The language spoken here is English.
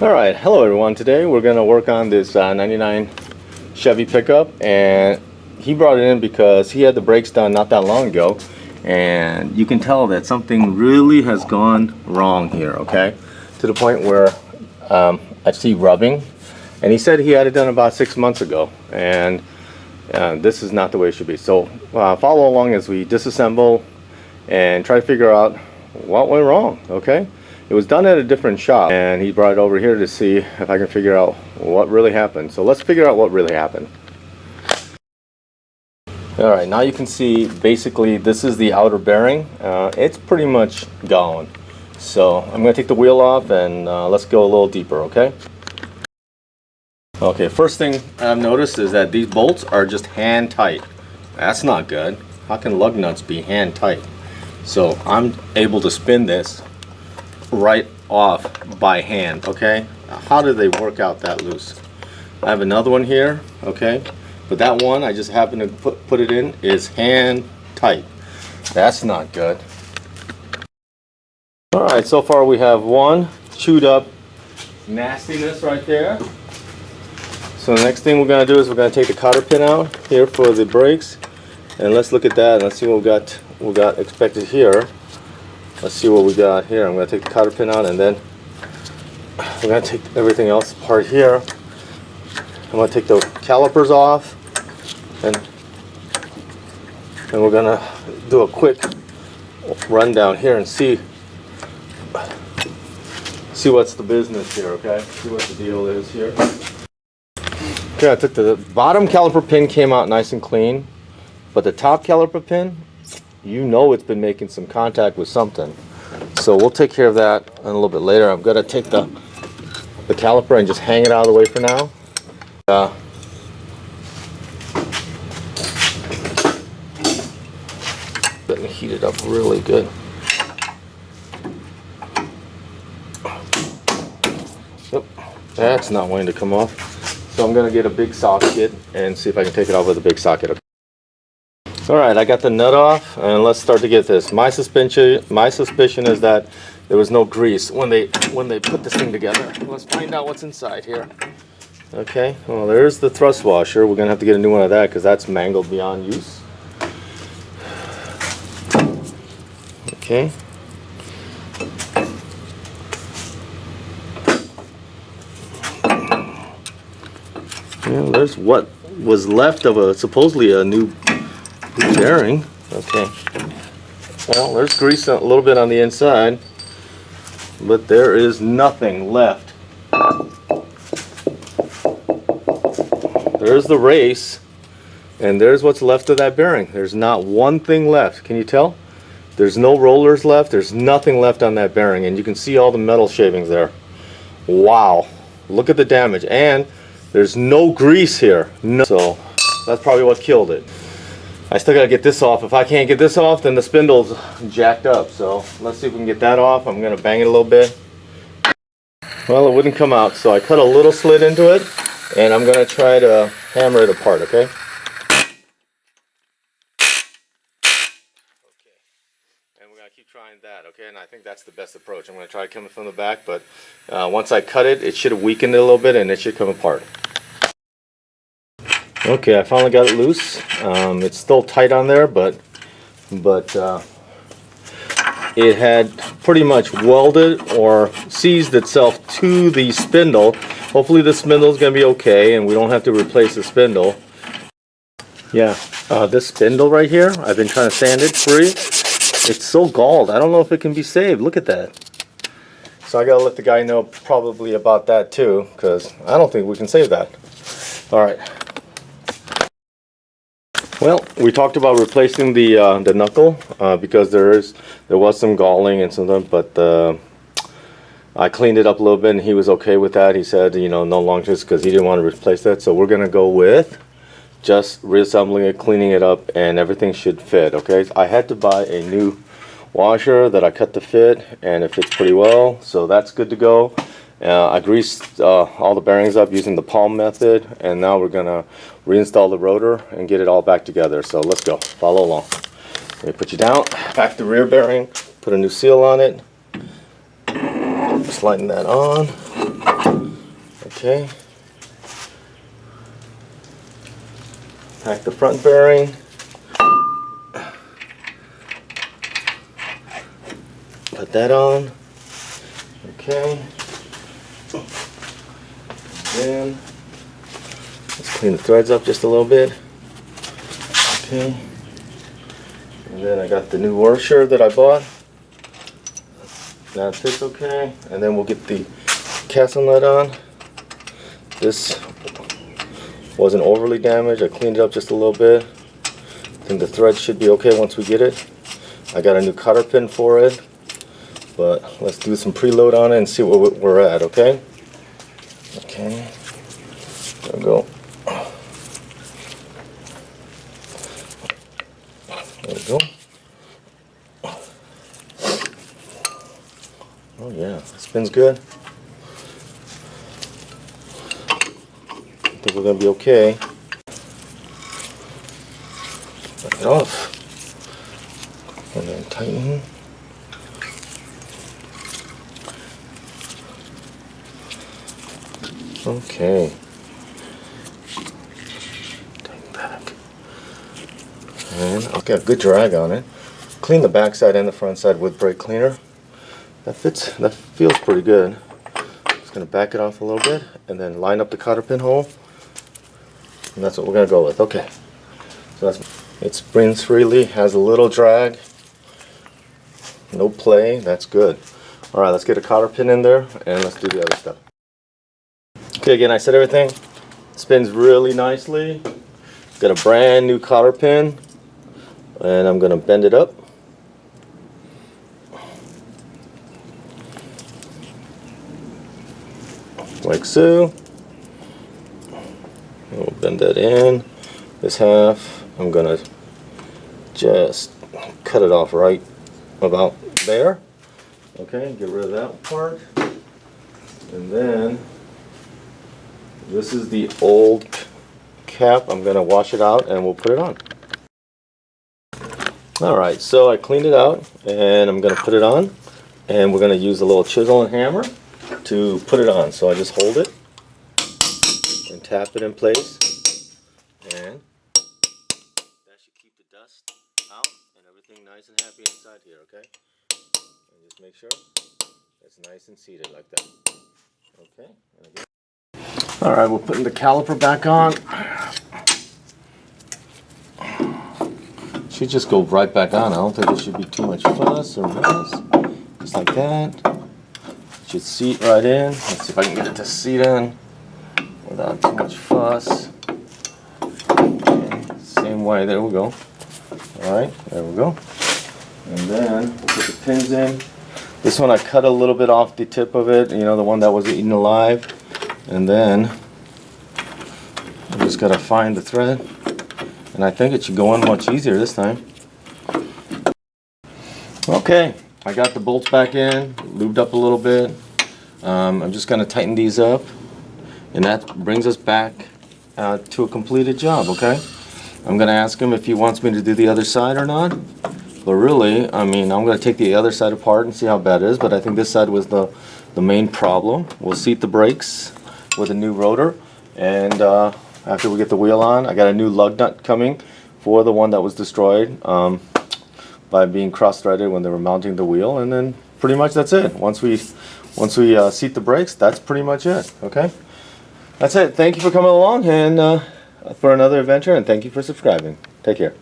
Alright, hello everyone. Today we're going to work on this 99 Chevy pickup, and he brought it in because he had the brakes done not that long ago, and you can tell that something really has gone wrong here, okay? To the point where I see rubbing, and he said he had it done about 6 months ago, and this is not the way it should be. So follow along as we disassemble and try to figure out what went wrong, okay? It was done at a different shop, and he brought it over here to see if I can figure out what really happened. So let's figure out what really happened. Alright, now you can see basically this is the outer bearing. It's pretty much gone. So I'm going to take the wheel off and let's go a little deeper, okay? Okay, first thing I've noticed is that these bolts are just hand tight. That's not good. How can lug nuts be hand tight? So I'm able to spin this right off by hand, okay? How do they work out that loose? I have another one here, okay? But that one I just happen to put it in is hand tight. That's not good. Alright, so far we have one chewed up nastiness right there. So the next thing we're going to do is we're going to take the cotter pin out here for the brakes, and let's look at that and let's see what we got expected here. Let's see what we got here. I'm going to take the cotter pin out, and then we're going to take everything else apart here. I'm going to take the calipers off, and we're going to do a quick run down here and see what's the business here, okay? See what the deal is here. Okay, I took the bottom caliper pin, came out nice and clean, but the top caliper pin, you know it's been making some contact with something. So we'll take care of that a little bit later. I'm going to take the caliper and just hang it out of the way for now. Let me heat it up really good. Yep, that's not wanting to come off. So I'm going to get a big socket and see if I can take it off with a big socket. Okay. Alright, I got the nut off, and let's start to get this. My suspicion is that there was no grease when they put this thing together. Let's find out what's inside here. Okay, well, there's the thrust washer. We're going to have to get a new one of that because that's mangled beyond use. Okay. Yeah, there's what was left of supposedly a new bearing. Okay. Well, there's grease a little bit on the inside, but there is nothing left. There's the race, and there's what's left of that bearing. There's not one thing left. Can you tell? There's no rollers left. There's nothing left on that bearing, and you can see all the metal shavings there. Wow. Look at the damage, and there's no grease here. No. So that's probably what killed it. I still gotta get this off. If I can't get this off, then the spindle's jacked up. So let's see if we can get that off. I'm gonna bang it a little bit. Well, it wouldn't come out, so I cut a little slit into it, and I'm gonna try to hammer it apart, okay? Okay. And we're gonna keep trying that, okay? And I think that's the best approach. I'm gonna try coming from the back, but once I cut it, it should have weakened it a little bit, and it should come apart. Okay, I finally got it loose. It's still tight on there, but it had pretty much welded or seized itself to the spindle. Hopefully the spindle is going to be okay, and we don't have to replace the spindle. Yeah, this spindle right here, I've been trying to sand it free. It's so galled. I don't know if it can be saved. Look at that. So I got to let the guy know probably about that too, because I don't think we can save that. All right. Well, we talked about replacing the knuckle because there was some galling and something, but I cleaned it up a little bit and he was okay with that. He said, you know, no longer, because he didn't want to replace that. So we're gonna go with just reassembling it, cleaning it up, and everything should fit. Okay, I had to buy a new washer that I cut to fit, and it fits pretty well, so that's good to go. I greased all the bearings up using the palm method, and now we're gonna reinstall the rotor and get it all back together. So let's go, follow along. Let me put you down, pack the rear bearing, put a new seal on it, sliding that on. Okay. Pack the front bearing. Put that on. Okay. Then let's clean the threads up just a little bit. Okay. And then I got the new washer that I bought. That fits okay. And then we'll get the castle nut on. This wasn't overly damaged. I cleaned it up just a little bit. I think the thread should be okay once we get it. I got a new cotter pin for it. But let's do some preload on it and see where we're at, okay? Okay. There we go. There we go. Oh yeah, it spins good. I think we're gonna be okay. Back it off. And then tighten. Okay. Tighten back. And I'll get a good drag on it. Clean the back side and the front side with brake cleaner. That feels pretty good. Just gonna back it off a little bit and then line up the cotter pin hole. And that's what we're gonna go with. Okay. So it springs freely, has a little drag. No play, that's good. Alright, let's get a cotter pin in there and let's do the other stuff. Okay, again, I set everything. Spins really nicely. Got a brand new cotter pin. And I'm gonna bend it up. Like so. We'll bend that in. This half, I'm gonna just cut it off right about there. Okay, get rid of that part. And then this is the old cap. I'm gonna wash it out and we'll put it on. Alright, so I cleaned it out and I'm gonna put it on, and we're gonna use a little chisel and hammer to put it on. So I just hold it and tap it in place, and that should keep the dust out and everything nice and happy inside here, okay? And just make sure it's nice and seated like that. Okay. Alright, we're putting the caliper back on. Should just go right back on. I don't think there should be too much fuss or mess. Just like that. Should seat right in. Let's see if I can get it to seat in without too much fuss. Okay. Same way, there we go. Alright, there we go. And then we'll put the pins in. This one I cut a little bit off the tip of it, you know, the one that was eaten alive. And then I just gotta find the thread. And I think it should go on much easier this time. Okay, I got the bolts back in, lubed up a little bit. I'm just gonna tighten these up, and that brings us back to a completed job, okay? I'm gonna ask him if he wants me to do the other side or not. But really, I mean, I'm gonna take the other side apart and see how bad it is, but I think this side was the main problem. We'll seat the brakes with a new rotor, and after we get the wheel on, I got a new lug nut coming for the one that was destroyed by being cross-threaded when they were mounting the wheel, and then pretty much that's it. Once we seat the brakes, that's pretty much it. Okay, that's it. Thank you for coming along and for another adventure, and thank you for subscribing. Take care.